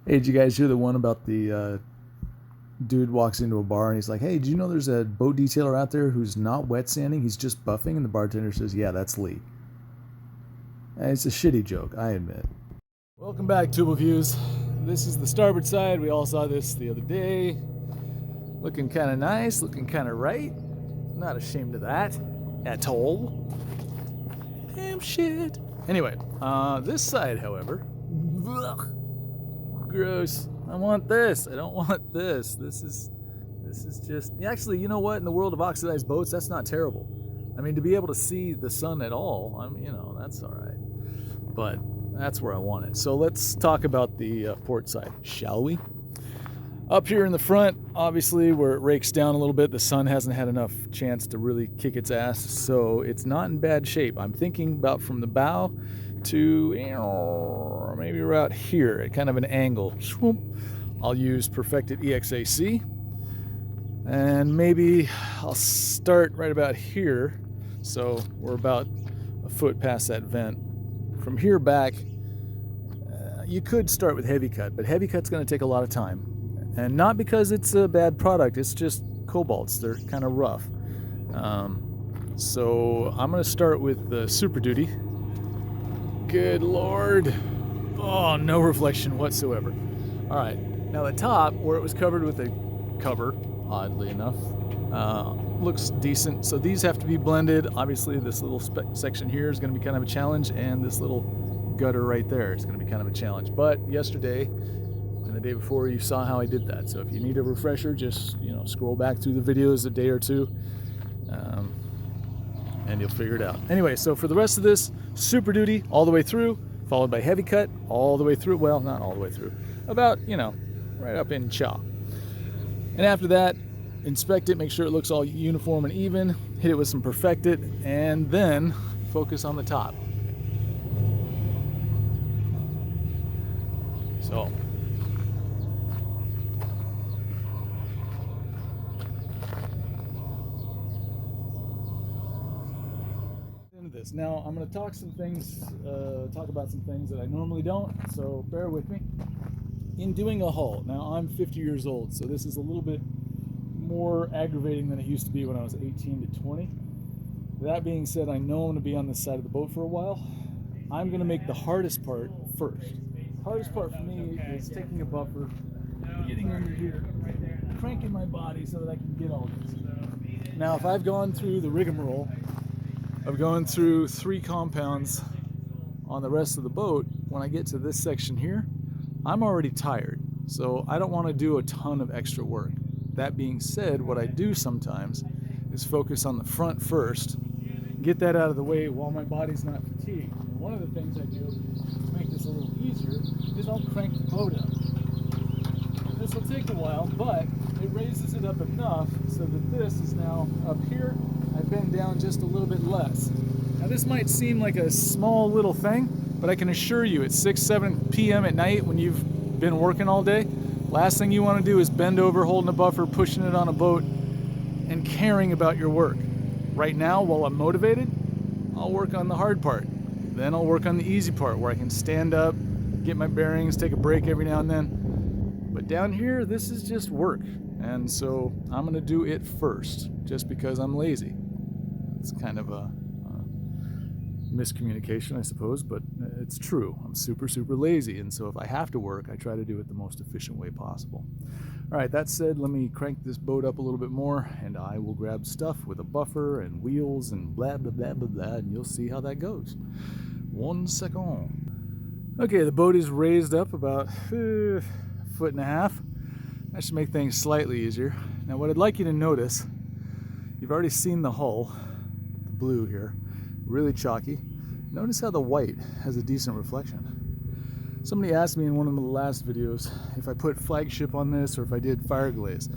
Hey, did you guys hear the one about the dude walks into a bar and he's like, "Hey, do you know there's a boat detailer out there who's not wet sanding? He's just buffing." And the bartender says, "Yeah, that's Lee." And it's a shitty joke, I admit. Welcome back, Tubal Views. This is the starboard side. We all saw this the other day. Looking kind of nice, looking kind of right. Not ashamed of that at all. Damn shit. Anyway, this side, however, ugh, gross. I want this. I don't want this. This is just actually, you know what? In the world of oxidized boats, that's not terrible. I mean, to be able to see the sun at all, that's all right. But that's where I want it. So let's talk about the port side, shall we? Up here in the front, obviously, where it rakes down a little bit, the sun hasn't had enough chance to really kick its ass, so it's not in bad shape. I'm thinking about from the bow to maybe about here at kind of an angle. I'll use perfected EXAC, and maybe I'll start right about here, so we're about a foot past that vent. From here back, you could start with heavy cut, but heavy cut's going to take a lot of time. And not because it's a bad product, it's just cobalts. They're kind of rough. So I'm going to start with the Super Duty. Good Lord. Oh, no reflection whatsoever. All right. Now the top, where it was covered with a cover, oddly enough, looks decent. So these have to be blended. Obviously, this little section here is going to be kind of a challenge, and this little gutter right there is going to be kind of a challenge. But yesterday and the day before, you saw how I did that. So if you need a refresher, just scroll back through the videos a day or two, and you'll figure it out. Anyway, so for the rest of this, Super Duty all the way through, followed by heavy cut all the way through. Well, not all the way through, about right up in chaw. And after that, inspect it, make sure it looks all uniform and even, hit it with some perfected, and then focus on the top. So this. Now I'm going to talk about some things that I normally don't, so bear with me. In doing a hull, now I'm 50 years old, so this is a little bit more aggravating than it used to be when I was 18 to 20. That being said, I know I'm going to be on this side of the boat for a while. I'm going to make the hardest part first. The hardest part for me is taking a buffer, getting under here, cranking my body so that I can get all this. Now, if I've gone through the rigmarole of going through 3 compounds on the rest of the boat, when I get to this section here, I'm already tired. So I don't want to do a ton of extra work. That being said, what I do sometimes is focus on the front first, get that out of the way while my body's not fatigued. And one of the things I do to make this a little easier is I'll crank the boat up. This will take a while, but it raises it up enough so that this is now up here. I bend down just a little bit less. Now this might seem like a small little thing, but I can assure you at 6-7 p.m. at night when you've been working all day, last thing you want to do is bend over holding a buffer, pushing it on a boat, and caring about your work. Right now, while I'm motivated, I'll work on the hard part. Then I'll work on the easy part where I can stand up, get my bearings, take a break every now and then. But down here, this is just work. And so I'm going to do it first, just because I'm lazy. It's kind of a miscommunication, I suppose, but it's true. I'm super, super lazy. And so if I have to work, I try to do it the most efficient way possible. All right, that said, let me crank this boat up a little bit more, and I will grab stuff with a buffer and wheels and blah, blah, blah, blah, blah, and you'll see how that goes. 1 second. Okay, the boat is raised up about a foot and a half. That should make things slightly easier. Now, what I'd like you to notice, you've already seen the hull, the blue here, really chalky. Notice how the white has a decent reflection. Somebody asked me in one of the last videos if I put flagship on this or if I did fire glaze.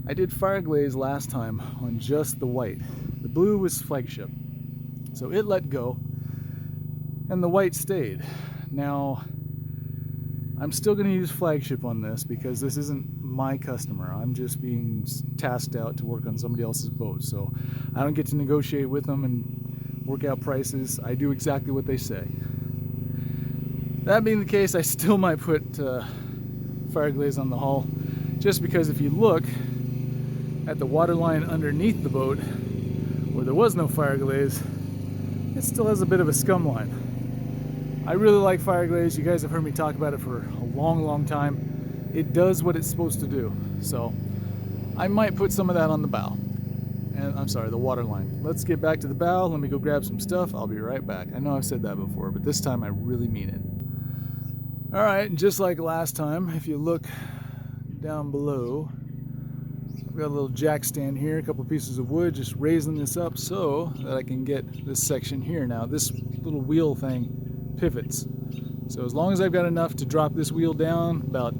I did fire glaze last time on just the white. The blue was flagship, so it let go, and the white stayed. Now, I'm still going to use flagship on this because this isn't my customer. I'm just being tasked out to work on somebody else's boat, so I don't get to negotiate with them and work out prices. I do exactly what they say. That being the case, I still might put fire glaze on the hull, just because if you look at the water line underneath the boat where there was no fire glaze, it still has a bit of a scum line. I really like fire glaze. You guys have heard me talk about it for a long time. It does what it's supposed to do. So I might put some of that on the bow. And I'm sorry, the water line. Let's get back to the bow. Let me go grab some stuff. I'll be right back. I know I've said that before, but this time I really mean it. All right, and just like last time, if you look down below, I've got a little jack stand here, a couple pieces of wood, just raising this up so that I can get this section here. Now, this little wheel thing pivots. So as long as I've got enough to drop this wheel down about,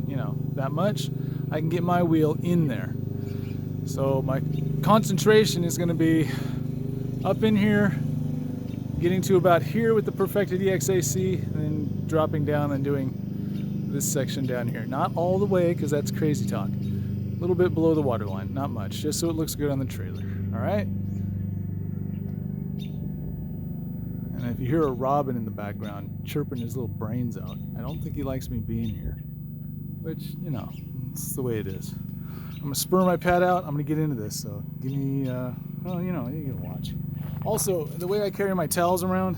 that much, I can get my wheel in there. So my concentration is going to be up in here, getting to about here with the perfected EXAC, and then dropping down and doing this section down here. Not all the way, because that's crazy talk. A little bit below the water line, not much, just so it looks good on the trailer. All right? And if you hear a robin in the background chirping his little brains out, I don't think he likes me being here. Which, it's the way it is. I'm gonna spur my pad out. I'm gonna get into this. So give me, you can watch. Also, the way I carry my towels around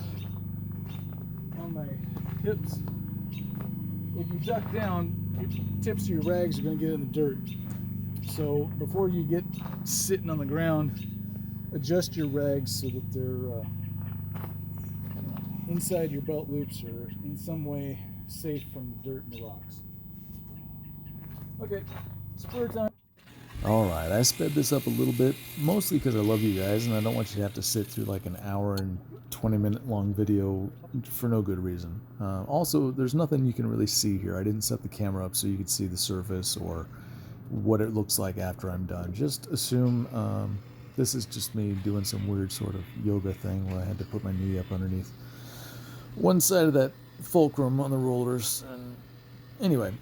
on my hips, if you duck down, your tips of your rags are gonna get in the dirt. So before you get sitting on the ground, adjust your rags so that they're inside your belt loops or in some way safe from the dirt and the rocks. Okay, spur time. Alright, I sped this up a little bit, mostly because I love you guys and I don't want you to have to sit through like an hour and 20-minute long video for no good reason. Also, there's nothing you can really see here. I didn't set the camera up so you could see the surface or what it looks like after I'm done. Just assume this is just me doing some weird sort of yoga thing where I had to put my knee up underneath one side of that fulcrum on the rollers. And anyway,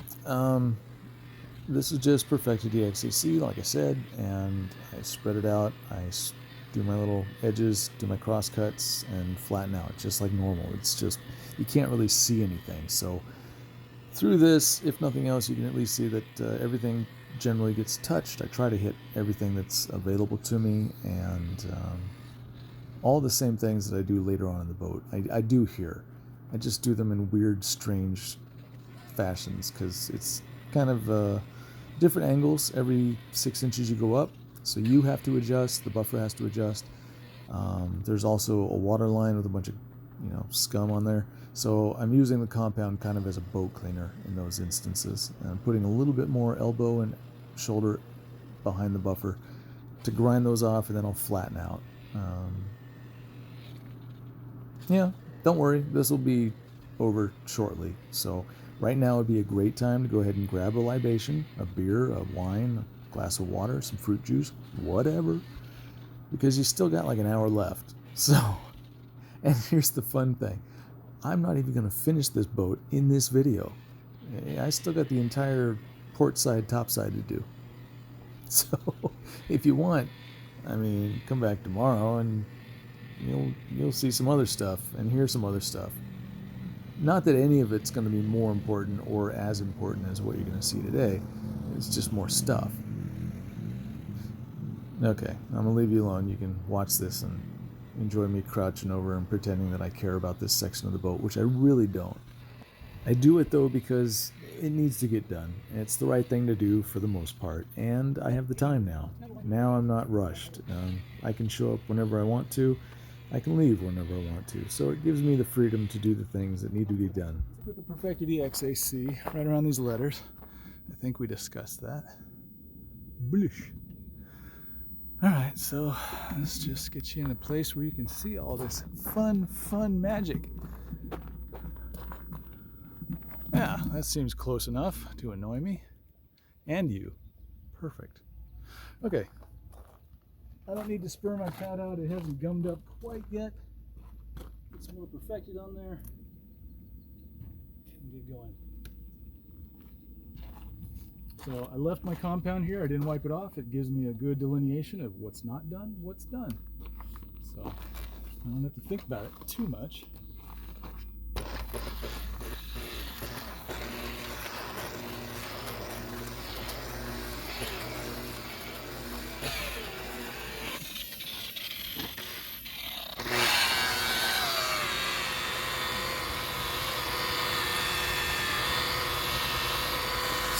this is just perfected EXAC, like I said, and I spread it out. I do my little edges, do my cross cuts, and flatten out, just like normal. It's just, you can't really see anything. So through this, if nothing else, you can at least see that everything generally gets touched. I try to hit everything that's available to me, and all the same things that I do later on in the boat, I do here. I just do them in weird, strange fashions, because it's kind of different angles every 6 inches you go up, so you have to adjust, the buffer has to adjust. There's also a water line with a bunch of scum on there, so I'm using the compound kind of as a boat cleaner in those instances, and I'm putting a little bit more elbow and shoulder behind the buffer to grind those off, and then I'll flatten out. Yeah, don't worry, this will be over shortly. So right now would be a great time to go ahead and grab a libation, a beer, a wine, a glass of water, some fruit juice, whatever, because you still got like an hour left. So, and here's the fun thing. I'm not even going to finish this boat in this video. I still got the entire port side, top side to do. So, if you want, come back tomorrow and you'll see some other stuff and hear some other stuff. Not that any of it's going to be more important or as important as what you're going to see today. It's just more stuff. Okay, I'm going to leave you alone. You can watch this and enjoy me crouching over and pretending that I care about this section of the boat, which I really don't. I do it though because it needs to get done. It's the right thing to do for the most part, and I have the time now. Now I'm not rushed. I can show up whenever I want to. I can leave whenever I want to, so it gives me the freedom to do the things that need to be done. Put the perfected EXAC right around these letters. I think we discussed that. Blush. Alright, so let's just get you in a place where you can see all this fun magic. Yeah, that seems close enough to annoy me. And you. Perfect. Okay. I don't need to spur my pad out. It hasn't gummed up quite yet. Get some more perfected on there and get going. So I left my compound here. I didn't wipe it off. It gives me a good delineation of what's not done, what's done. So I don't have to think about it too much.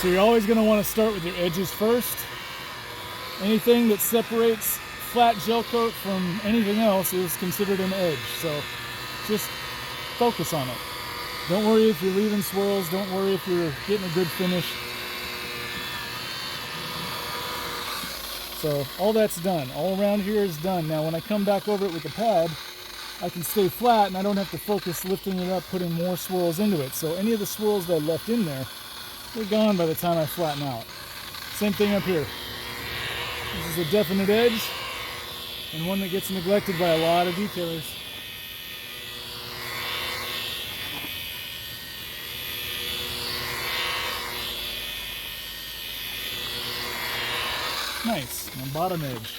So you're always going to want to start with your edges first. Anything that separates flat gel coat from anything else is considered an edge. So just focus on it. Don't worry if you're leaving swirls. Don't worry if you're getting a good finish. So all that's done. All around here is done. Now when I come back over it with the pad, I can stay flat and I don't have to focus lifting it up, putting more swirls into it. So any of the swirls that I left in there, they're gone by the time I flatten out. Same thing up here. This is a definite edge and one that gets neglected by a lot of detailers. Nice, my bottom edge.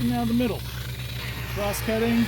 And now the middle. Cross cutting.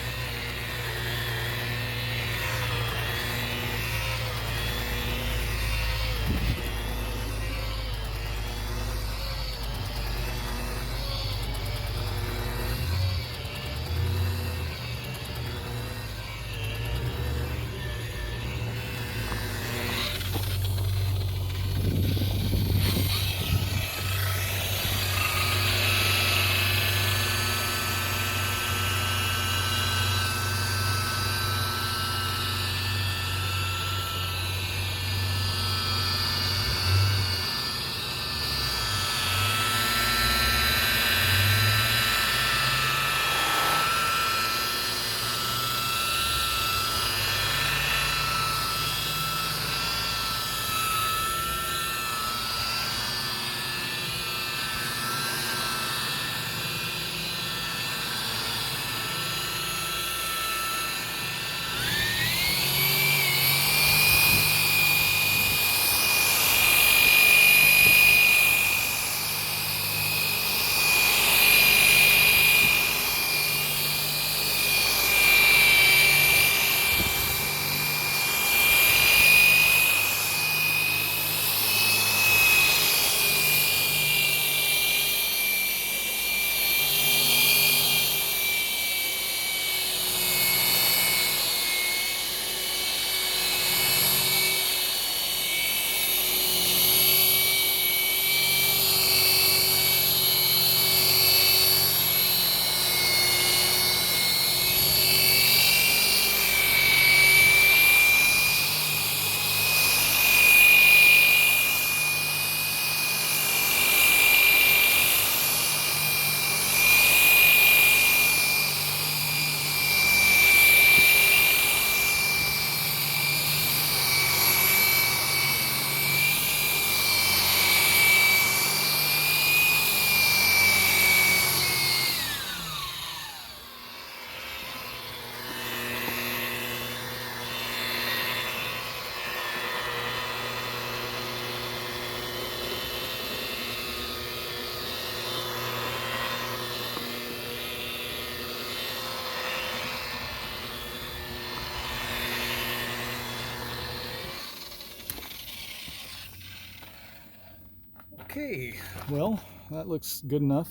Okay, well, that looks good enough.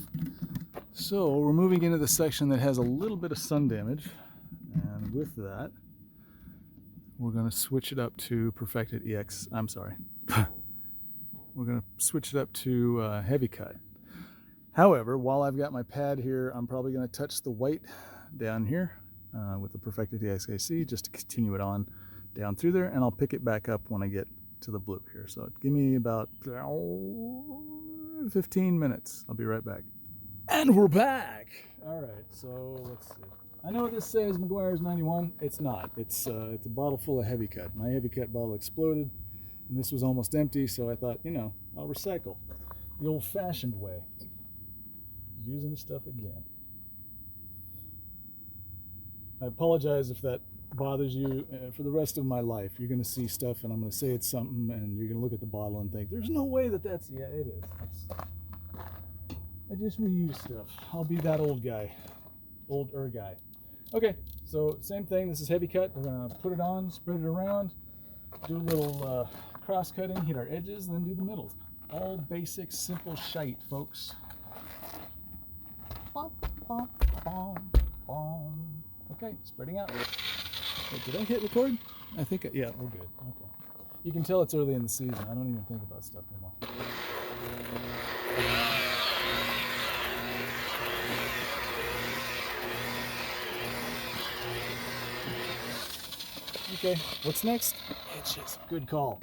So we're moving into the section that has a little bit of sun damage, and with that, we're going to switch it up to Perfected EX. I'm sorry. We're going to switch it up to Heavy Cut. However, while I've got my pad here, I'm probably going to touch the white down here with the perfected DXAC just to continue it on down through there, and I'll pick it back up when I get to the blue here. So give me about 15 minutes. I'll be right back. And we're back. All right, so let's see. I know this says McGuire's 91. It's not. It's a bottle full of heavy cut. My heavy cut bottle exploded, and this was almost empty, so I thought, I'll recycle the old-fashioned way, using stuff again. I apologize if that bothers you. For the rest of my life, you're going to see stuff, and I'm going to say it's something, and you're going to look at the bottle and think, there's no way that's... Yeah, it is. I just reuse stuff. I'll be that old guy. Older guy. Okay, so same thing. This is heavy cut. We're going to put it on, spread it around, do a little cross-cutting, hit our edges, then do the middles. All basic, simple shite, folks. Bom, bom, bom, bom. Okay, spreading out. Wait, did I hit record? I think, yeah, we're good. Okay. You can tell it's early in the season. I don't even think about stuff anymore. Okay, what's next? Hitches. Good call.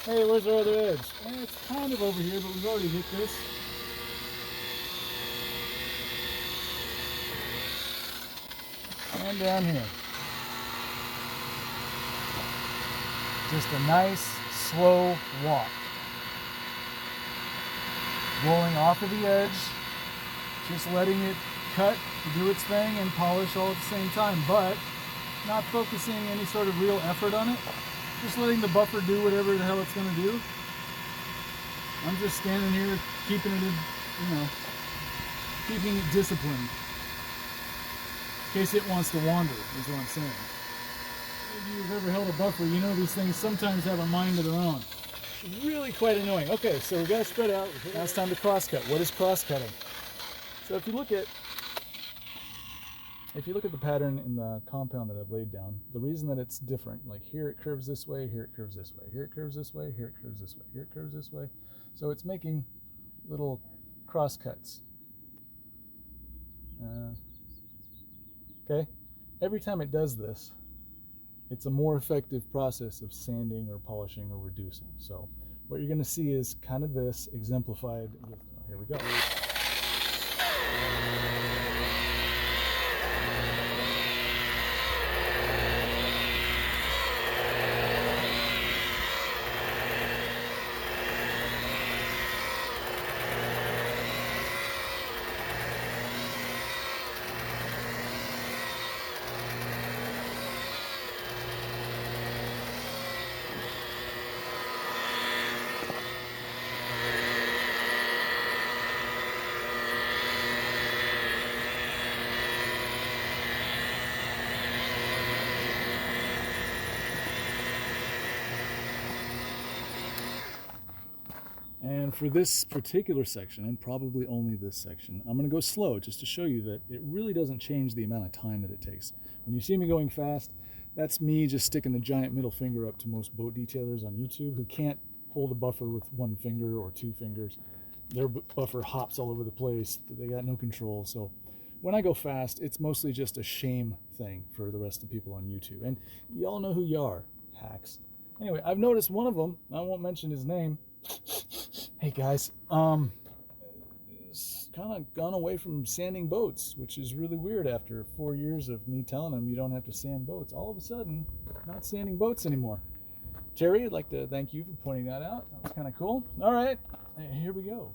Hey, where's our other edge? It's kind of over here, but we've already hit this. And down here. Just a nice, slow walk. Rolling off of the edge, just letting it cut, do its thing, and polish all at the same time, but not focusing any sort of real effort on it. Just letting the buffer do whatever the hell it's going to do. I'm just standing here keeping it, keeping it disciplined. In case it wants to wander, is what I'm saying. If you've ever held a buffer, you know these things sometimes have a mind of their own. It's really quite annoying. Okay, so we got to spread out. Now it's time to cross-cut. What is cross-cutting? So if you look at the pattern in the compound that I've laid down, the reason that it's different, like here it curves this way, here it curves this way, here it curves this way, here it curves this way, here it curves this way. So it's making little cross cuts. Okay? Every time it does this, it's a more effective process of sanding or polishing or reducing. So what you're going to see is kind of this exemplified with, here we go. And for this particular section, and probably only this section, I'm going to go slow just to show you that it really doesn't change the amount of time that it takes. When you see me going fast, that's me just sticking the giant middle finger up to most boat detailers on YouTube who can't hold a buffer with one finger or two fingers. Their buffer hops all over the place. They got no control. So when I go fast, it's mostly just a shame thing for the rest of the people on YouTube. And y'all know who you are, hacks. Anyway, I've noticed one of them, I won't mention his name. Hey guys, it's kind of gone away from sanding boats, which is really weird after 4 years of me telling him you don't have to sand boats. All of a sudden, not sanding boats anymore. Terry, I'd like to thank you for pointing that out. That was kind of cool. All right, here we go.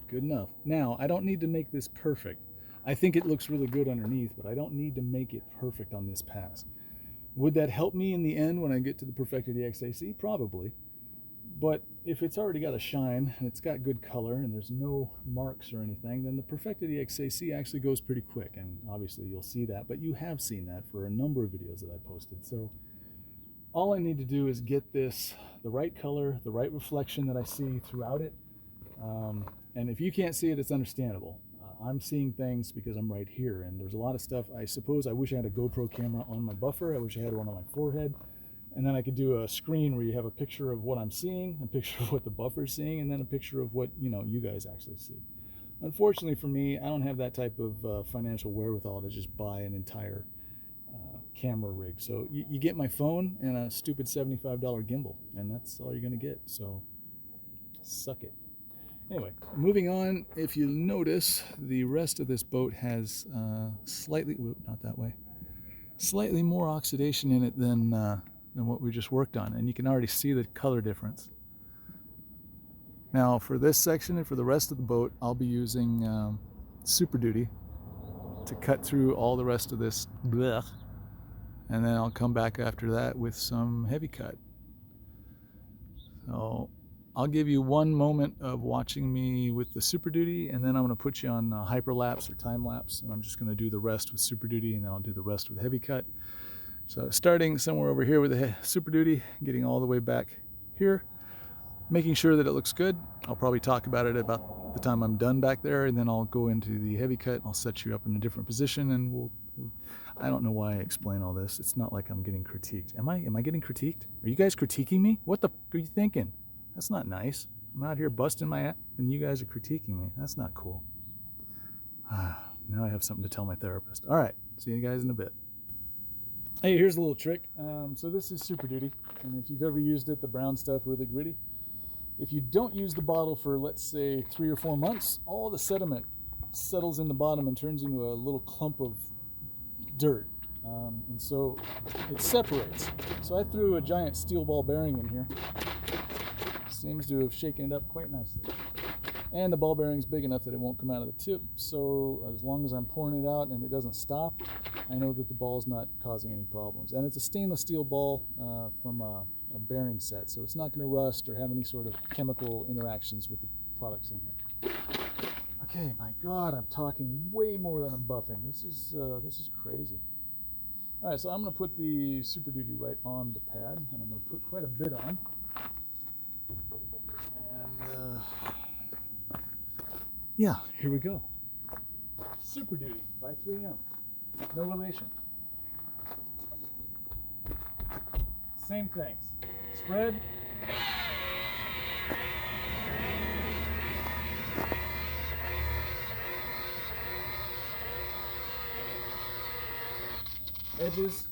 Good enough. Now, I don't need to make this perfect. I think it looks really good underneath, but I don't need to make it perfect on this pass. Would that help me in the end when I get to the Perfected EXAC? Probably. But if it's already got a shine and it's got good color and there's no marks or anything, then the Perfected EXAC actually goes pretty quick. And obviously you'll see that, but you have seen that for a number of videos that I posted. So all I need to do is get this the right color, the right reflection that I see throughout it. And if you can't see it, it's understandable. I'm seeing things because I'm right here, and there's a lot of stuff. I suppose I wish I had a GoPro camera on my buffer. I wish I had one on my forehead, and then I could do a screen where you have a picture of what I'm seeing, a picture of what the buffer's seeing, and then a picture of what you guys actually see. Unfortunately for me, I don't have that type of financial wherewithal to just buy an entire camera rig. So you get my phone and a stupid $75 gimbal, and that's all you're gonna get. So suck it. Anyway, moving on, if you notice, the rest of this boat has slightly more oxidation in it than what we just worked on, and you can already see the color difference. Now, for this section and for the rest of the boat, I'll be using Super Duty to cut through all the rest of this blech, and then I'll come back after that with some heavy cut. So I'll give you one moment of watching me with the Super Duty, and then I'm going to put you on hyperlapse or time lapse, and I'm just going to do the rest with Super Duty, and then I'll do the rest with heavy cut. So starting somewhere over here with the Super Duty, getting all the way back here, making sure that it looks good. I'll probably talk about it about the time I'm done back there, and then I'll go into the heavy cut. I'll set you up in a different position, and I don't know why I explain all this. It's not like I'm getting critiqued. Am I getting critiqued? Are you guys critiquing me? What the f are you thinking? That's not nice. I'm out here busting my ass and you guys are critiquing me. That's not cool. Now I have something to tell my therapist. All right, see you guys in a bit. Hey, here's a little trick. So this is Super Duty, and if you've ever used it, the brown stuff, really gritty. If you don't use the bottle for, let's say, 3 or 4 months, all the sediment settles in the bottom and turns into a little clump of dirt. And so it separates. So I threw a giant steel ball bearing in here. Seems to have shaken it up quite nicely. And the ball bearing's big enough that it won't come out of the tube. So as long as I'm pouring it out and it doesn't stop, I know that the ball's not causing any problems. And it's a stainless steel ball from a bearing set, so it's not going to rust or have any sort of chemical interactions with the products in here. Okay, my God, I'm talking way more than I'm buffing. This is crazy. All right, so I'm going to put the Super Duty right on the pad, and I'm going to put quite a bit on. And yeah, here we go. Super Duty by 3M. No relation. Same things. Spread. Edges.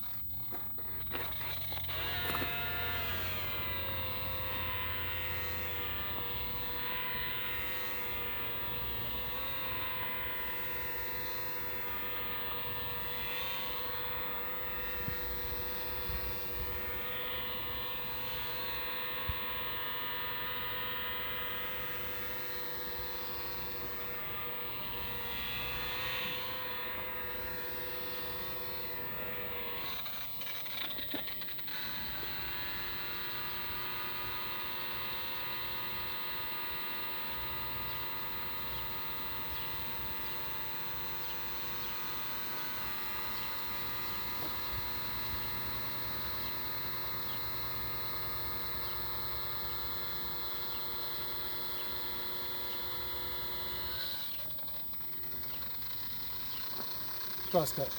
Cross cut.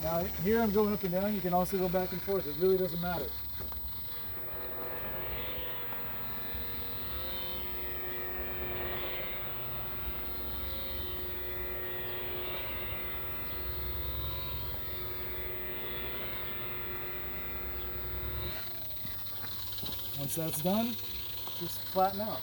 Now here I'm going up and down. You can also go back and forth. It really doesn't matter. Once that's done, just flatten out.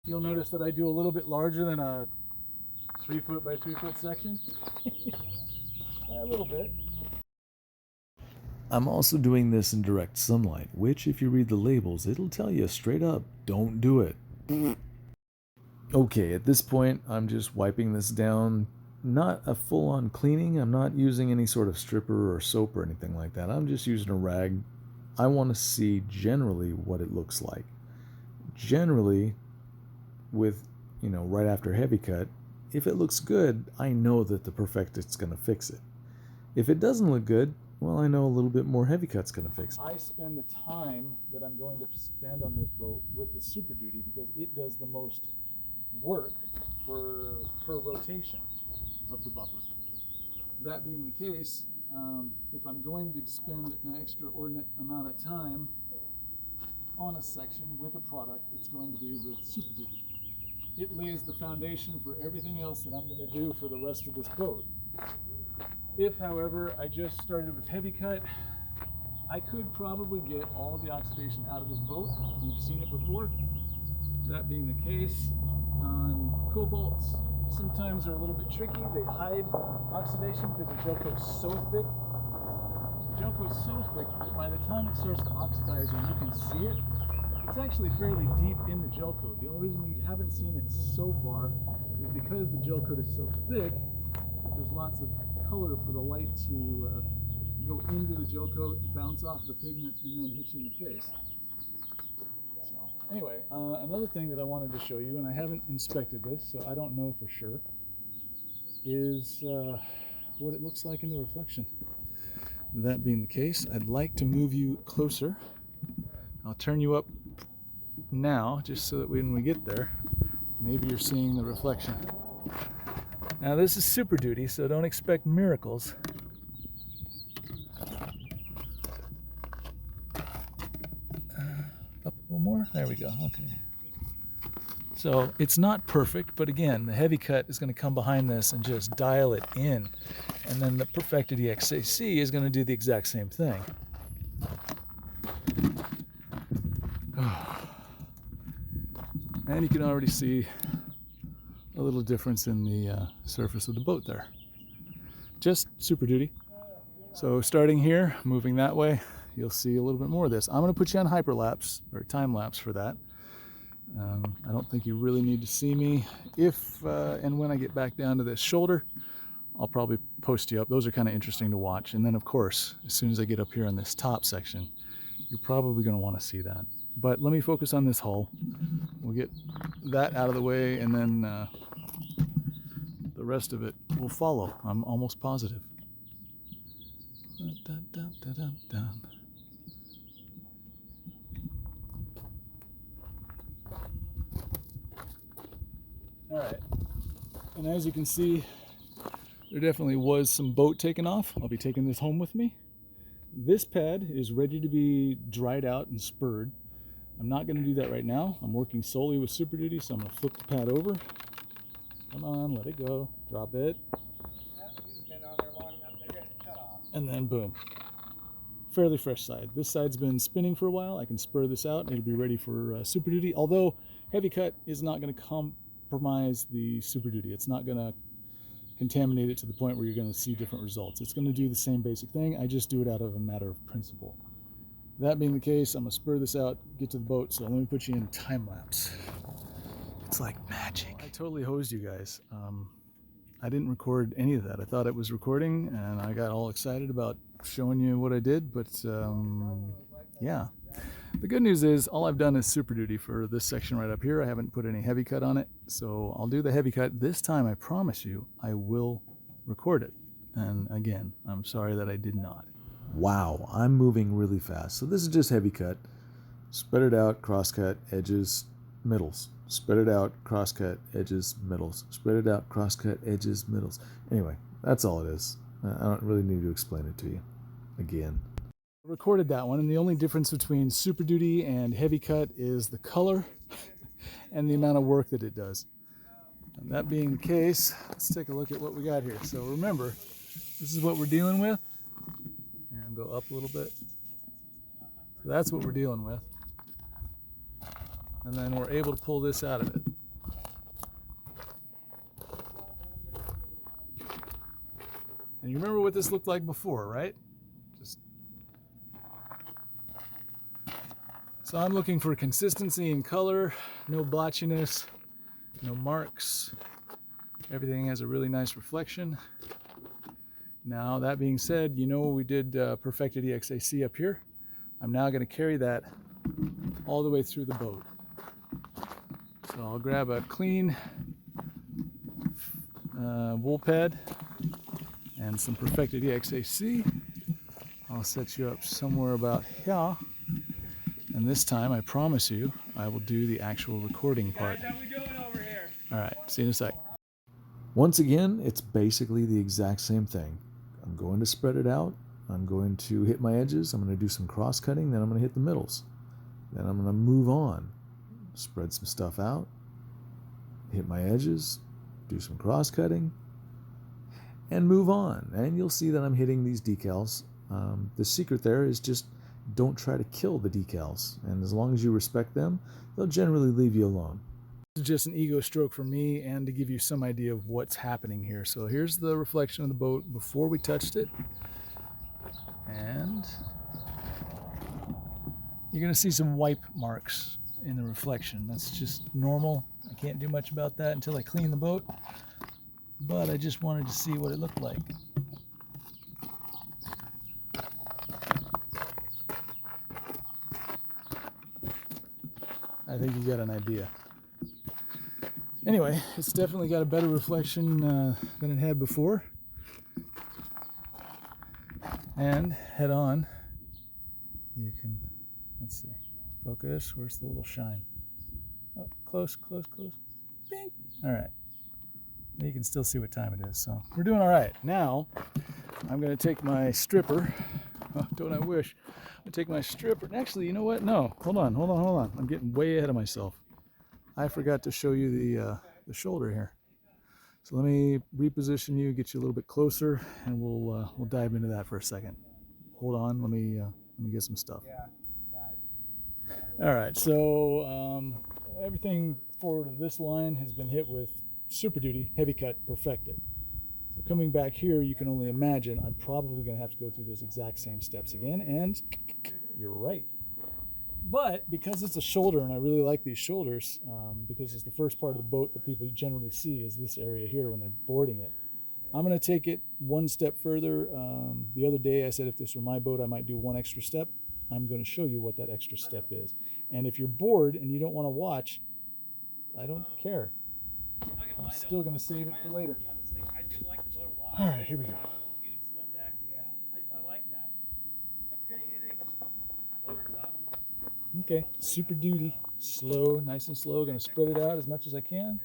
You'll notice that I do a little bit larger than a 3 foot by 3 foot section. By a little bit. I'm also doing this in direct sunlight, which if you read the labels, it'll tell you straight up, don't do it. Okay, at this point, I'm just wiping this down. Not a full-on cleaning. I'm not using any sort of stripper or soap or anything like that. I'm just using a rag. I want to see generally what it looks like. Generally, with, right after heavy cut, if it looks good, I know that the Perfectit's going to fix it. If it doesn't look good, well, I know a little bit more heavy cut's going to fix it. I spend the time that I'm going to spend on this boat with the Super Duty because it does the most work per rotation of the buffer. That being the case, if I'm going to spend an extraordinate amount of time on a section with a product, it's going to be with Super Duty. It lays the foundation for everything else that I'm going to do for the rest of this boat. If, however, I just started with heavy cut, I could probably get all of the oxidation out of this boat. You've seen it before. That being the case, cobalts sometimes are a little bit tricky. They hide oxidation because the gelcoat's so thick. The gelcoat's so thick that by the time it starts to oxidize and you can see it, it's actually fairly deep in the gelcoat. The only reason you haven't seen it so far is because the gelcoat is so thick, there's lots of color for the light to go into the gelcoat, bounce off the pigment, and then hit you in the face. So anyway, another thing that I wanted to show you, and I haven't inspected this, so I don't know for sure, is what it looks like in the reflection. That being the case, I'd like to move you closer. I'll turn you up now, just so that when we get there, maybe you're seeing the reflection. Now this is Super Duty, so don't expect miracles. Up a little more, there we go, okay. So it's not perfect, but again, the heavy cut is going to come behind this and just dial it in. And then the Perfected EXAC is going to do the exact same thing. And you can already see a little difference in the surface of the boat there. Just Super Duty. So starting here, moving that way, you'll see a little bit more of this. I'm going to put you on hyperlapse or time lapse for that. I don't think you really need to see me. If and when I get back down to this shoulder, I'll probably post you up. Those are kind of interesting to watch. And then of course, as soon as I get up here on this top section, you're probably going to want to see that. But let me focus on this hull. We'll get that out of the way, and then the rest of it will follow. I'm almost positive. Dun, dun, dun, dun, dun. All right, and as you can see, there definitely was some boat taken off. I'll be taking this home with me. This pad is ready to be dried out and spurred. I'm not going to do that right now. I'm working solely with Super Duty, so I'm going to flip the pad over. Come on, let it go. Drop it. And then boom. Fairly fresh side. This side's been spinning for a while. I can spur this out and it'll be ready for Super Duty. Although heavy cut is not going to compromise the Super Duty. It's not going to contaminate it to the point where you're going to see different results. It's going to do the same basic thing. I just do it out of a matter of principle. That being the case, I'm going to spur this out, get to the boat, so let me put you in time lapse. It's like magic. I totally hosed you guys. I didn't record any of that. I thought it was recording, and I got all excited about showing you what I did, but yeah. The good news is all I've done is Super Duty for this section right up here. I haven't put any heavy cut on it, so I'll do the heavy cut. This time, I promise you, I will record it. And again, I'm sorry that I did not. Wow, I'm moving really fast. So this is just heavy cut. Spread it out, cross cut, edges, middles. Spread it out, cross cut, edges, middles. Spread it out, cross cut, edges, middles. Anyway, that's all it is. I don't really need to explain it to you again. I recorded that one, and the only difference between Super Duty and heavy cut is the color and the amount of work that it does. And that being the case, let's take a look at what we got here. So remember, this is what we're dealing with. And go up a little bit. So that's what we're dealing with. And then we're able to pull this out of it. And you remember what this looked like before, right? So I'm looking for consistency in color, no blotchiness, no marks. Everything has a really nice reflection. Now, that being said, you know we did perfected EXAC up here. I'm now going to carry that all the way through the boat. So I'll grab a clean wool pad and some perfected EXAC. I'll set you up somewhere about here. And this time, I promise you, I will do the actual recording part. Guys, how we doing over here? All right, see you in a sec. Once again, it's basically the exact same thing. I'm going to spread it out. I'm going to hit my edges. I'm going to do some cross cutting. Then I'm going to hit the middles. Then I'm going to move on. Spread some stuff out. Hit my edges. Do some cross cutting. And move on. And you'll see that I'm hitting these decals. The secret there is just don't try to kill the decals. And as long as you respect them, they'll generally leave you alone. This is just an ego stroke for me and to give you some idea of what's happening here. So here's the reflection of the boat before we touched it. And you're going to see some wipe marks in the reflection. That's just normal. I can't do much about that until I clean the boat. But I just wanted to see what it looked like. I think you got an idea. Anyway, it's definitely got a better reflection than it had before. And head on, you can, let's see, focus, where's the little shine? Oh, close, close, close, bing. All right, you can still see what time it is, so we're doing all right. Now, I'm gonna take my stripper, oh, don't I wish, I'm gonna take my stripper, actually, you know what, no, hold on, I'm getting way ahead of myself. I forgot to show you the shoulder here. So let me reposition you, get you a little bit closer, and we'll dive into that for a second. Hold on, let me get some stuff. All right, so everything forward of this line has been hit with Super Duty Heavy Cut Perfected. So coming back here, you can only imagine I'm probably going to have to go through those exact same steps again, and you're right. But because it's a shoulder, and I really like these shoulders, because it's the first part of the boat that people generally see is this area here when they're boarding it. I'm going to take it one step further. The other day I said if this were my boat, I might do one extra step. I'm going to show you what that extra step is. And if you're bored and you don't want to watch, I don't care. I'm still going to save it for later. I do like the boat a lot. All right, here we go. Huge swim deck. Yeah, I like that. Am I forgetting anything? Motor's up. Okay, Super Duty, slow, nice and slow. Going to spread it out as much as I can.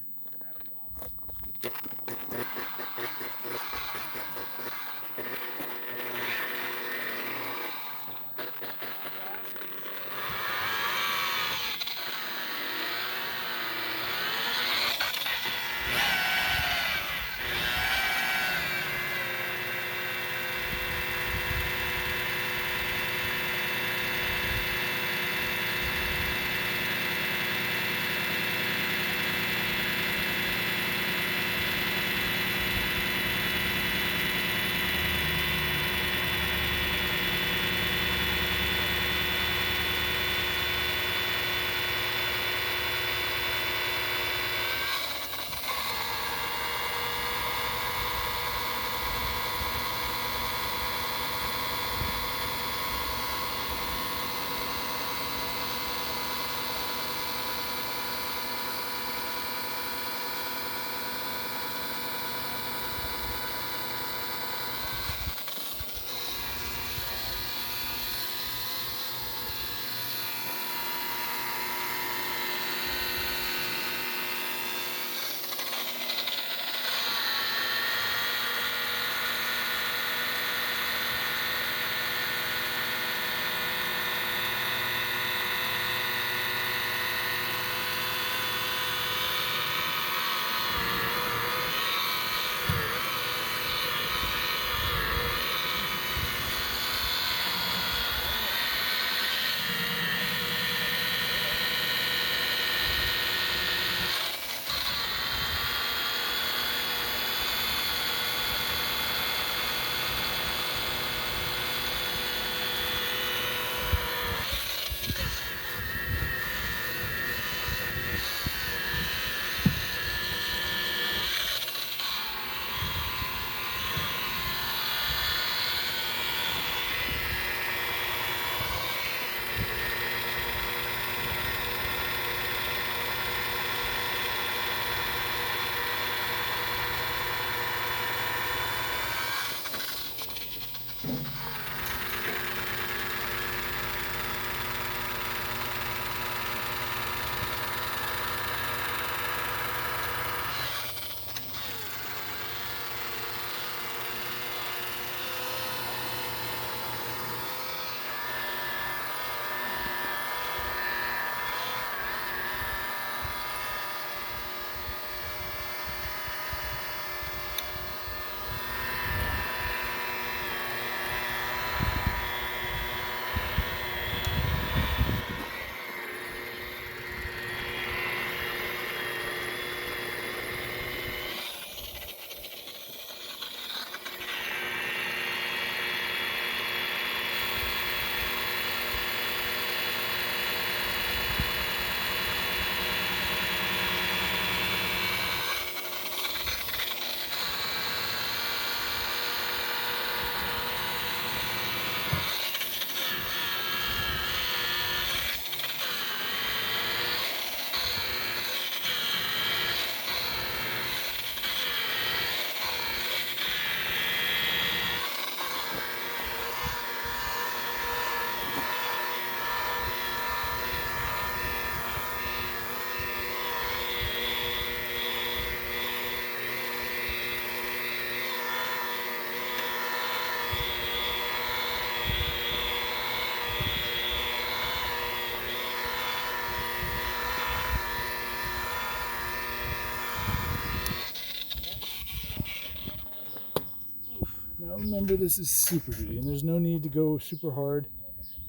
this is Super Duty, and there's no need to go super hard.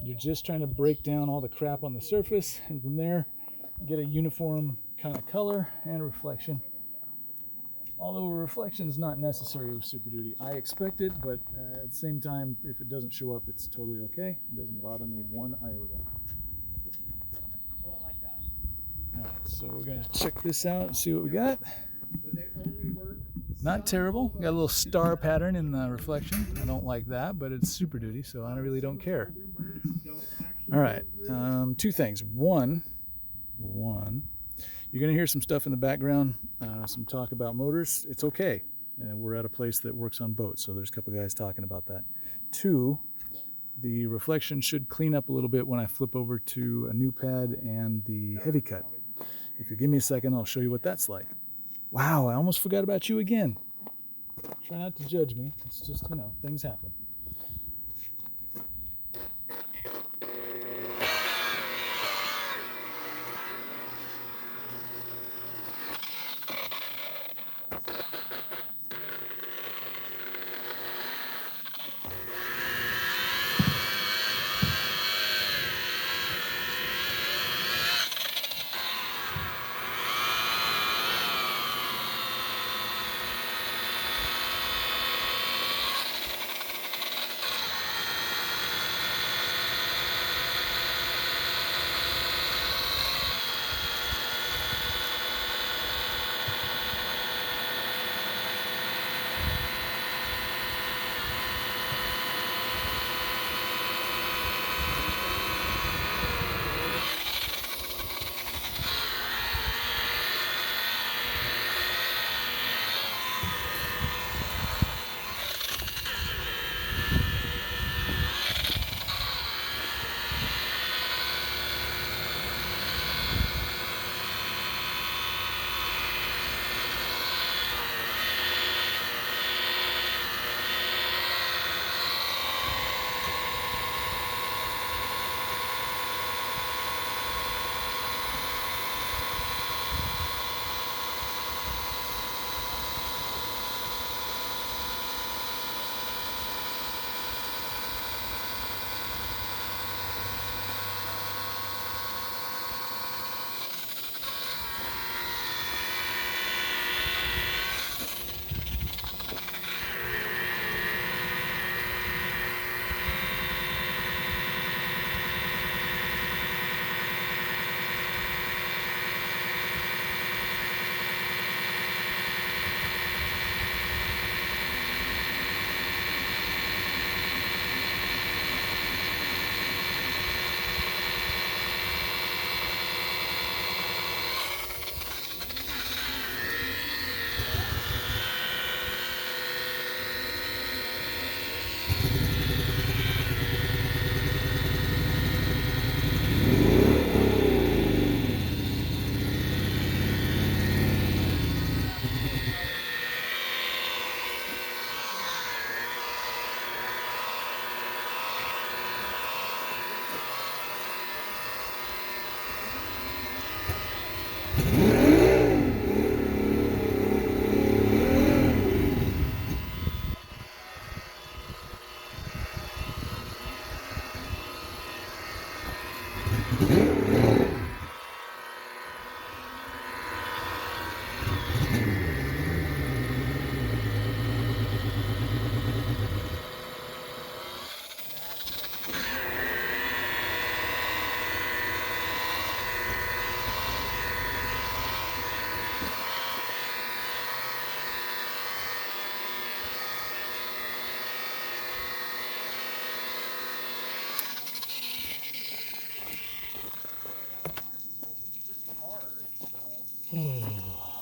You're just trying to break down all the crap on the surface, and from there, get a uniform kind of color and reflection. Although reflection is not necessary with Super Duty. I expect it, but at the same time, if it doesn't show up, it's totally okay. It doesn't bother me one iota. Oh, I like that. All right, so we're gonna check this out and see what we got. Not terrible. Got a little star pattern in the reflection. I don't like that, but it's Super Duty, so I really don't care. All right, two things. One, you're gonna hear some stuff in the background, some talk about motors. It's okay. We're at a place that works on boats, so there's a couple guys talking about that. Two, the reflection should clean up a little bit when I flip over to a new pad and the heavy cut. If you give me a second, I'll show you what that's like. Wow, I almost forgot about you again. Try not to judge me. It's just, things happen.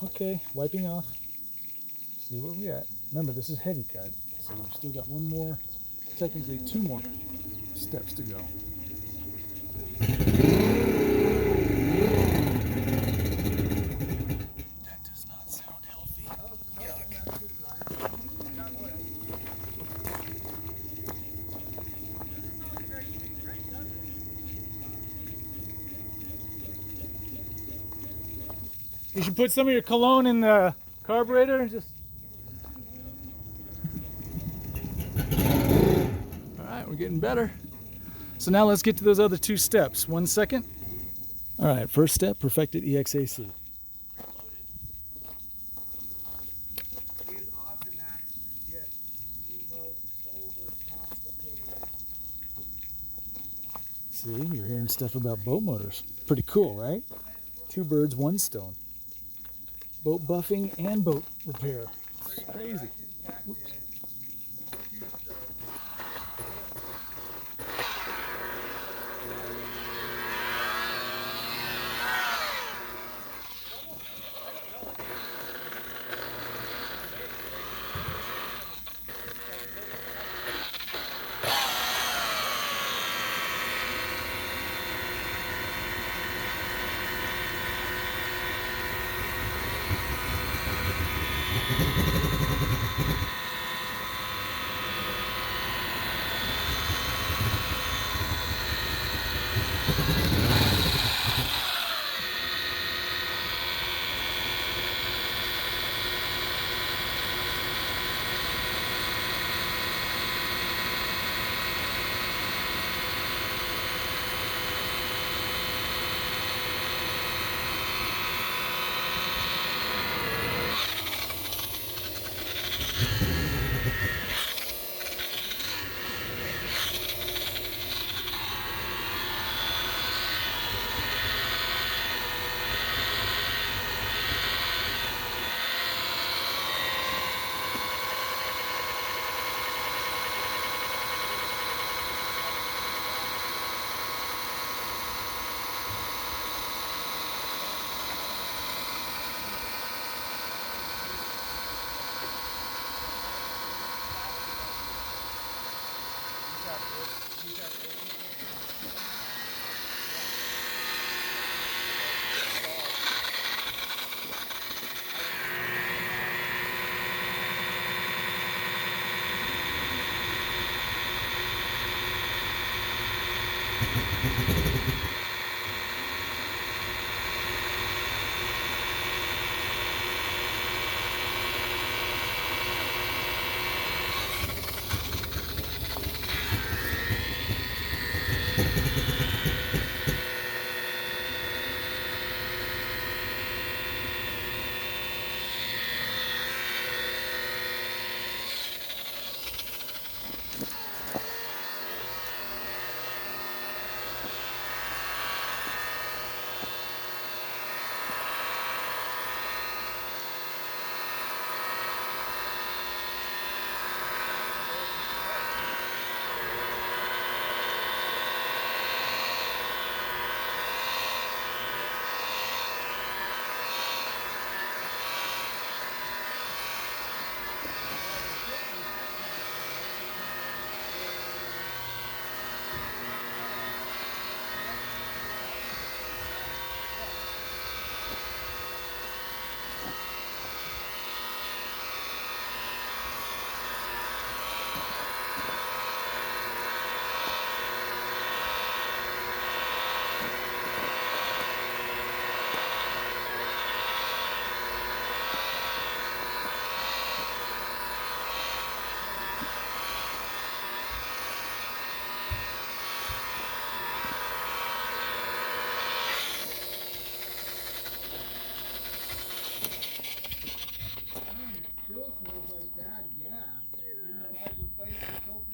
Okay, wiping off. See where we at. Remember, this is heavy cut, so we've still got one more, technically two more steps to go. That does not sound healthy. Yuck. You should put some of your cologne in the carburetor and just getting better. So now let's get to those other 2 steps. 1 second. All right, first step, perfected EXAC. These Optimaxes get the most overcomplicated. See, you're hearing stuff about boat motors. Pretty cool, right? 2 birds, 1 stone. Boat buffing and boat repair. Crazy. Oops.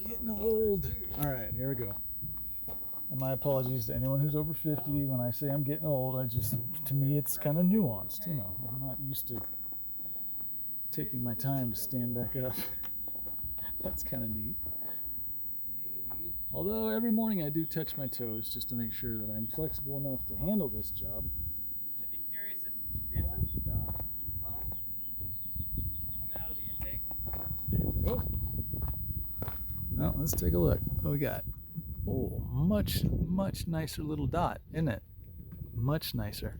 Getting old. All right, here we go. And my apologies to anyone who's over 50. When I say I'm getting old, to me, it's kind of nuanced. You know, I'm not used to taking my time to stand back up. That's kind of neat. Although every morning I do touch my toes just to make sure that I'm flexible enough to handle this job. I'd be curious if it's coming out of the intake. There we go. Well, let's take a look. What we got? Oh, much nicer little dot, isn't it? Much nicer.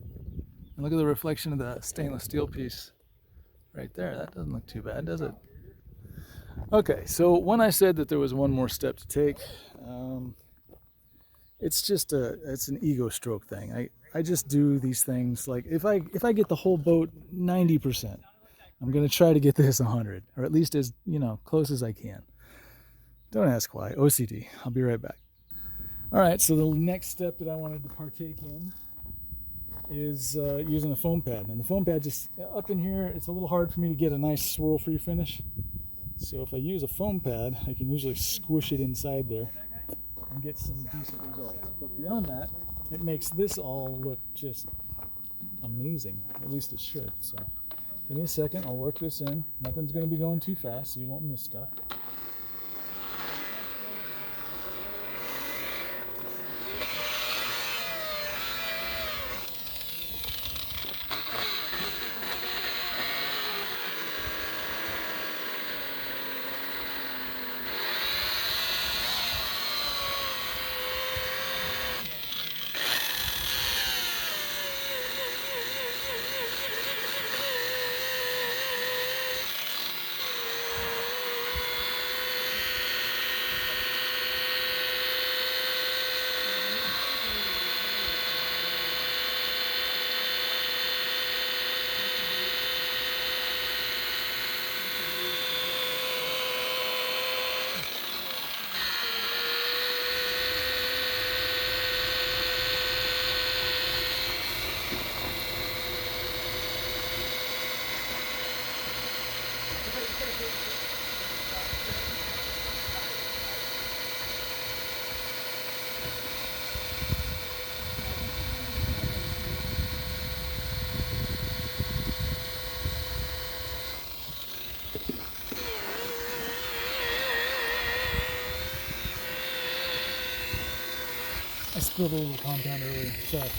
And look at the reflection of the stainless steel piece right there. That doesn't look too bad, does it? Okay, so when I said that there was one more step to take, it's an ego stroke thing. I just do these things like if I get the whole boat 90%, I'm gonna try to get this 100, or at least as close as I can. Don't ask why. OCD. I'll be right back. All right, so the next step that I wanted to partake in is using a foam pad. And the foam pad just up in here, it's a little hard for me to get a nice swirl-free finish. So if I use a foam pad, I can usually squish it inside there and get some decent results. But beyond that, it makes this all look just amazing. At least it should. So give me a second, I'll work this in. Nothing's going to be going too fast, so you won't miss stuff. I spilled a little compound earlier. Sorry.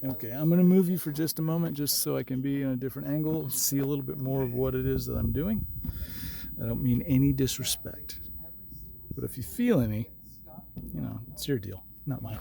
Okay, I'm going to move you for just a moment just so I can be in a different angle, see a little bit more of what it is that I'm doing. I don't mean any disrespect, but if you feel any, you know, it's your deal, not mine.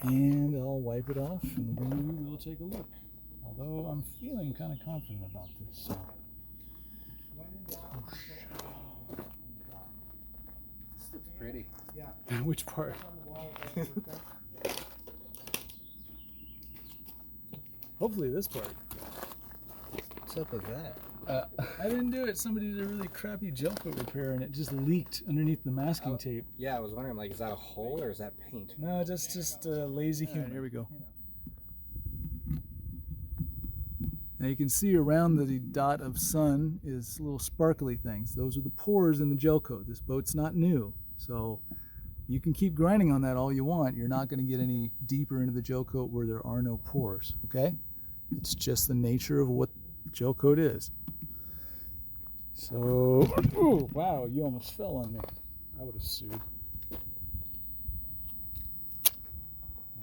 And I'll wipe it off and we will take a look. Although I'm feeling kind of confident about this. So. This looks pretty. Which part? Hopefully this part. What's up with that? I didn't do it. Somebody did a really crappy gel coat repair and it just leaked underneath the masking tape. Yeah, I was wondering, like, is that a hole or is that paint? No, just lazy human. Here we go. Now you can see around the dot of sun is little sparkly things. Those are the pores in the gel coat. This boat's not new, so you can keep grinding on that all you want. You're not going to get any deeper into the gel coat where there are no pores, okay? It's just the nature of what gel coat is. So, ooh, wow, you almost fell on me. I would have sued. All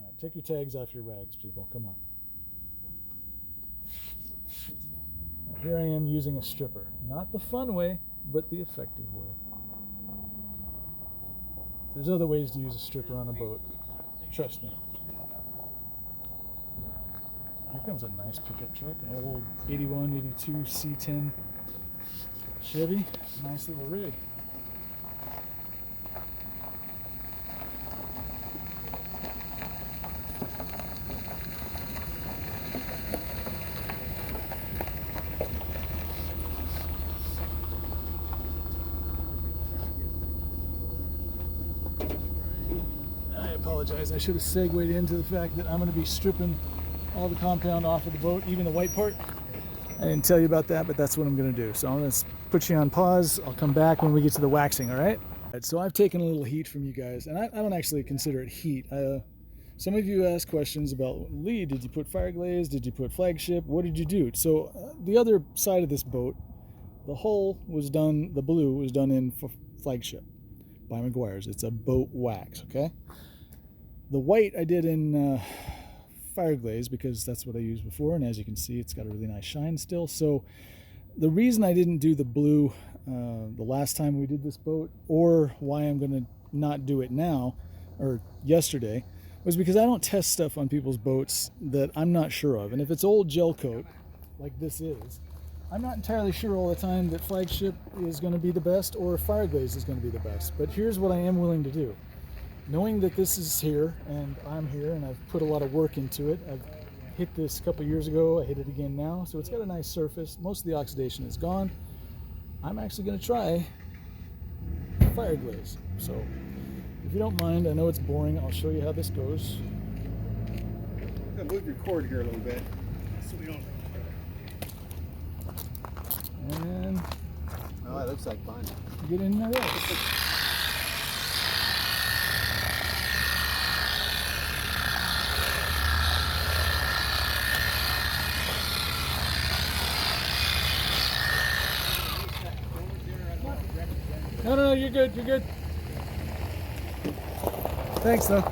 right, take your tags off your rags, people. Come on. Now, here I am using a stripper. Not the fun way, but the effective way. There's other ways to use a stripper on a boat. Trust me. Here comes a nice pickup truck, an old 81, 82 C10 Chevy. Nice little rig. I apologize. I should have segued into the fact that I'm going to be stripping all the compound off of the boat, even the white part. I didn't tell you about that, but that's what I'm going to do. So I'm going to put you on pause. I'll come back when we get to the waxing, all right? So I've taken a little heat from you guys, and I don't actually consider it heat. Some of you asked questions about, Lee, did you put fire glaze? Did you put flagship? What did you do? So the other side of this boat, the hull was done, the blue was done in flagship by McGuire's. It's a boat wax, okay? The white I did in fire glaze because that's what I used before, and as you can see, it's got a really nice shine still. So the reason I didn't do the blue the last time we did this boat, or why I'm going to not do it now or yesterday, was because I don't test stuff on people's boats that I'm not sure of. And if it's old gel coat like this is, I'm not entirely sure all the time that flagship is going to be the best or fire glaze is going to be the best. But here's what I am willing to do. Knowing that this is here and I'm here and I've put a lot of work into it. I've hit this a couple years ago. I hit it again now. So it's got a nice surface. Most of the oxidation is gone. I'm actually going to try fire glaze. So if you don't mind, I know it's boring. I'll show you how this goes. I'm going to move your cord here a little bit so we don't... And oh, it looks like fun. Get in there. No, you're good, you're good. Thanks, though.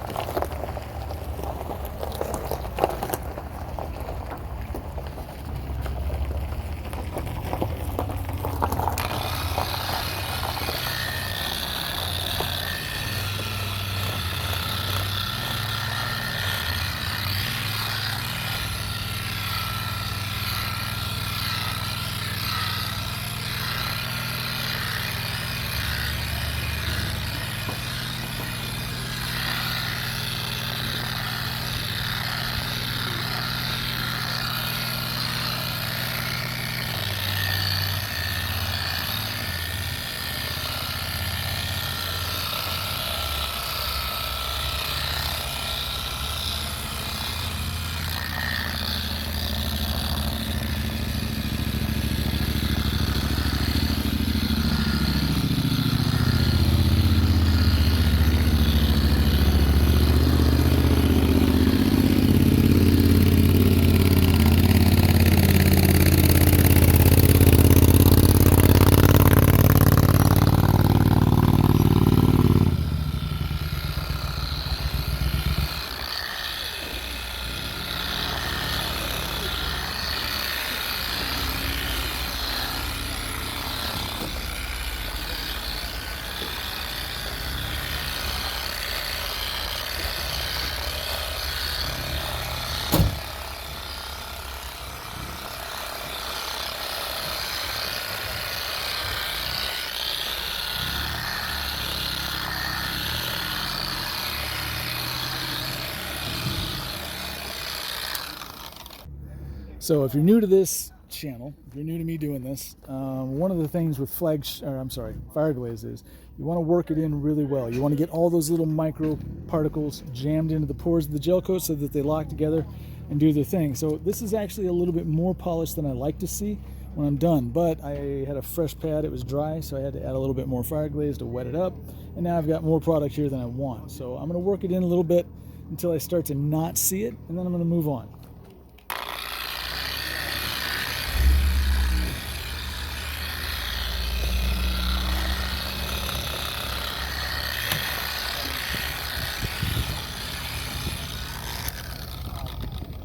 So if you're new to this channel, if you're new to me doing this, one of the things with Fireglaze is you want to work it in really well. You want to get all those little micro particles jammed into the pores of the gel coat so that they lock together and do their thing. So this is actually a little bit more polished than I like to see when I'm done, but I had a fresh pad, it was dry, so I had to add a little bit more Fireglaze to wet it up, and now I've got more product here than I want. So I'm going to work it in a little bit until I start to not see it, and then I'm going to move on.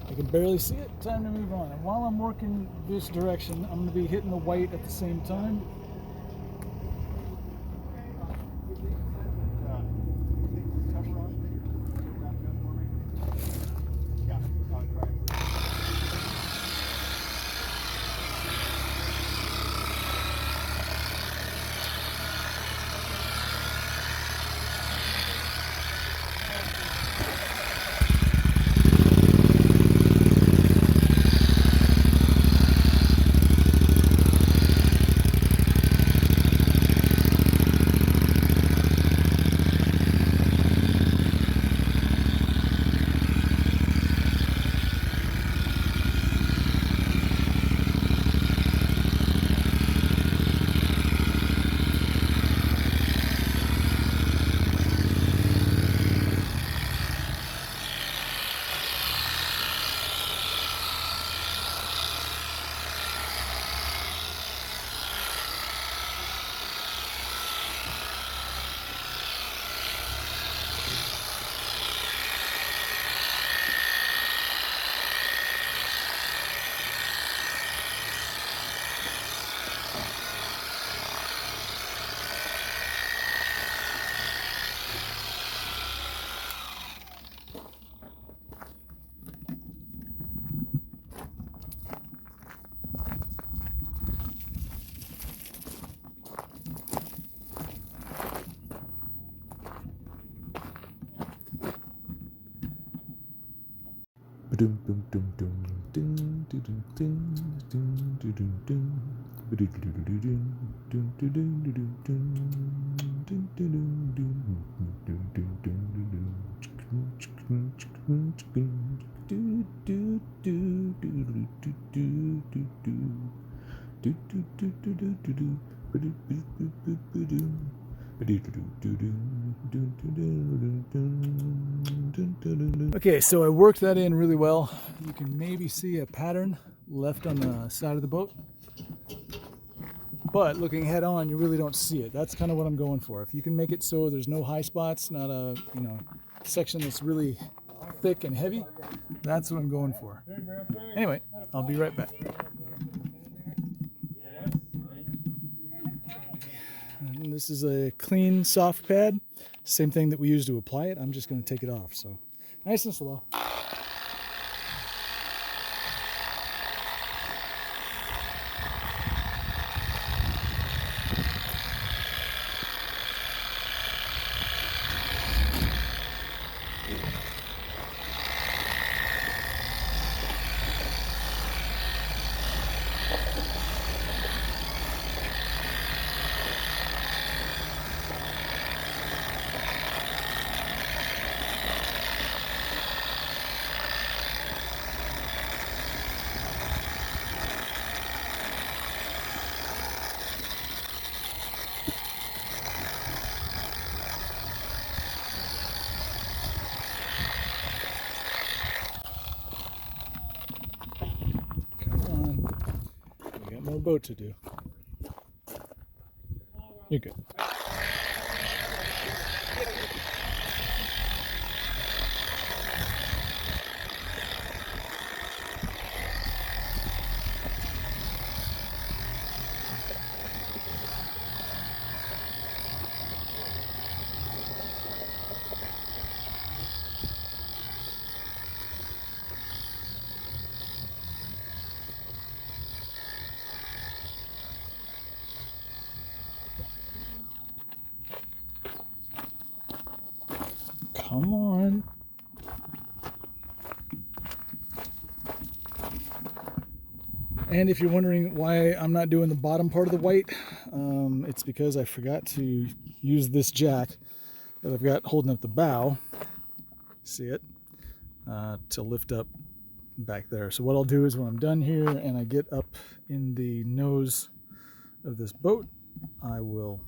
I can barely see it. Time to move on. And while I'm working this direction, I'm going to be hitting the white at the same time. Okay, so I worked that in really well. You can maybe see a pattern left on the side of the boat, but looking head on, you really don't see it. That's kind of what I'm going for. If you can make it so there's no high spots, not a section that's really thick and heavy, that's what I'm going for. Anyway, I'll be right back. And this is a clean, soft pad. Same thing that we use to apply it. I'm just going to take it off. So nice and slow. More boat to do. You're good. Come on. And if you're wondering why I'm not doing the bottom part of the white, it's because I forgot to use this jack that I've got holding up the bow, see it, to lift up back there. So what I'll do is when I'm done here and I get up in the nose of this boat, I will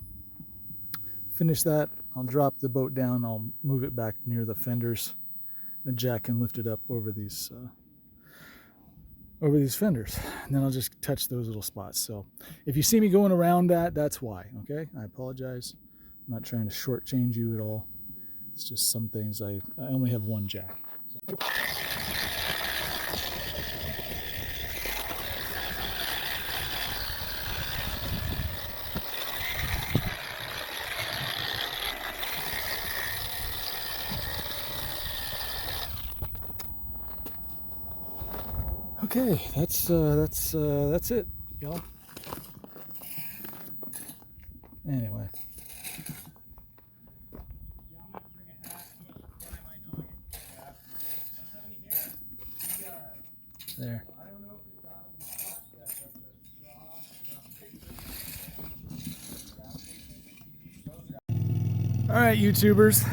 finish that. I'll drop the boat down, I'll move it back near the fenders. The jack can lift it up over these fenders, and then I'll just touch those little spots. So if you see me going around that, that's why. Okay, I apologize. I'm not trying to shortchange you at all. It's just some things I only have one jack. So. Okay, that's it, y'all. Anyway. There. All right, YouTubers,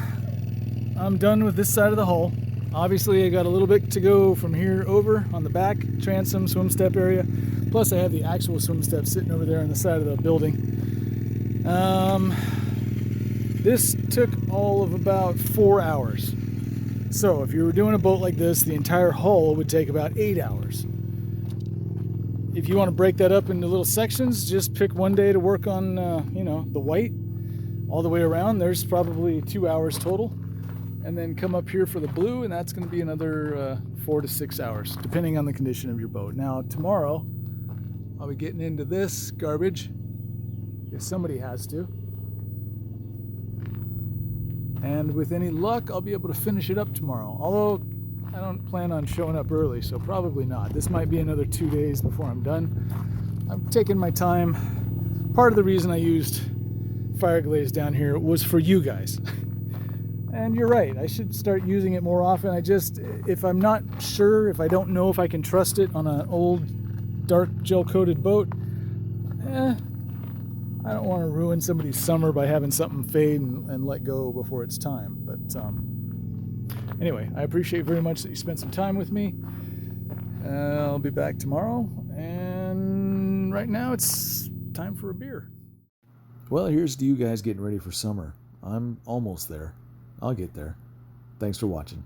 I'm done with this side of the hull. Obviously, I got a little bit to go from here over on the back, transom, swim step area. Plus, I have the actual swim step sitting over there on the side of the building. This took all of about 4 hours. So if you were doing a boat like this, the entire hull would take about 8 hours. If you want to break that up into little sections, just pick one day to work on, the white all the way around. There's probably 2 hours total. And then come up here for the blue, and that's going to be another 4 to 6 hours, depending on the condition of your boat. Now, tomorrow, I'll be getting into this garbage, if somebody has to. And with any luck, I'll be able to finish it up tomorrow. Although, I don't plan on showing up early, so probably not. This might be another 2 days before I'm done. I'm taking my time. Part of the reason I used fire glaze down here was for you guys. And you're right, I should start using it more often. If I'm not sure, if I don't know if I can trust it on an old, dark, gel-coated boat, I don't want to ruin somebody's summer by having something fade and let go before it's time. But anyway, I appreciate very much that you spent some time with me. I'll be back tomorrow, and right now it's time for a beer. Well, here's to you guys getting ready for summer. I'm almost there. I'll get there. Thanks for watching.